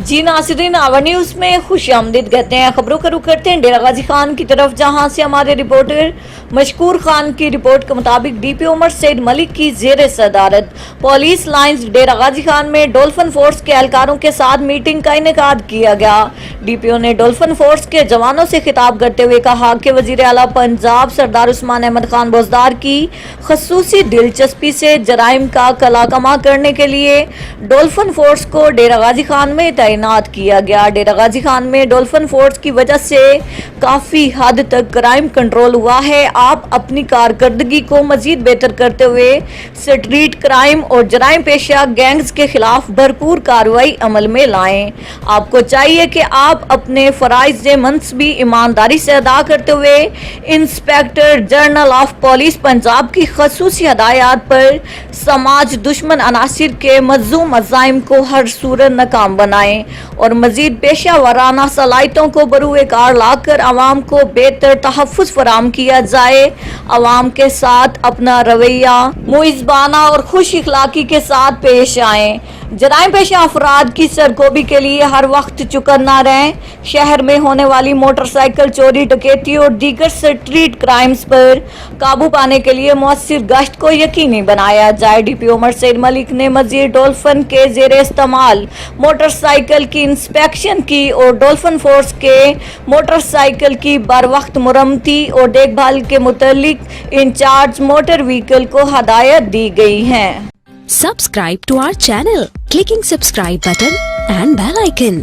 जी नाज़रीन, our news में खुश आमदीद कहते हैं। खबरों का रुख करते हैं डेरा गाजी खान की तरफ, जहां से हमारे रिपोर्टर मशकूर खान की रिपोर्ट के मुताबिक डीपीओ उमर सईद मलिक की जेर सदारत पुलिस लाइंस डेरा गाजी खान में डॉल्फिन फोर्स के एहलकारों के साथ मीटिंग का इनेकाद किया गया। डीपीओ ने डॉल्फिन फोर्स के जवानों से खिताब करते हुए कहा कि वजीर आला पंजाब सरदार उस्मान अहमद खान बोजदार की खसूसी दिलचस्पी से जराइम का कलाकमा करने के लिए डॉल्फिन फोर्स को डेरा गाजी खान में तैनात किया गया। डेरा गाजी खान में डॉल्फिन फोर्स की वजह से काफी हद तक क्राइम कंट्रोल हुआ है। आप अपनी कारकर्दगी को मजीद बेहतर करते हुए स्ट्रीट क्राइम और जराइम पेशा गैंग्स के खिलाफ भरपूर कार्रवाई अमल में लाएं। आपको चाहिए कि आप अपने फराइज मनसबी ईमानदारी से अदा करते हुए inspector general of police Punjab की खसूसी हदायत पर समाज दुश्मन अनासिर के मज़लूम अज़ाइम को हर सूरत नाकाम बनाएं और मजीद पेशा वाराना सलाहियतों को बरूए कार लाकर आवाम को बेहतर तहफ़्फ़ुज़ फराहम किया जाए। आवाम के साथ अपना रवैया मुइज़बाना और खुश इखलाकी के साथ पेश आएं। जराइम पेशा अफराद की सरगोबी के लिए हर वक्त चुकन्ना रहें। शहर में होने वाली मोटरसाइकिल चोरी, डकैती और दीगर स्ट्रीट क्राइम्स पर काबू पाने के लिए मुअस्सिर गश्त को यकीनी बनाया जाए। डीपीओ उमर सईद मलिक ने मजीद डॉल्फिन के जेरे इस्तेमाल मोटरसाइकिल की इंस्पेक्शन की और डॉल्फिन फोर्स के मोटरसाइकिल की बर वक्त मुरम्मती और देखभाल के मुतालिक इंचार्ज मोटर व्हीकल को हदायत दी गई है। Subscribe to our channel, clicking subscribe button and bell icon.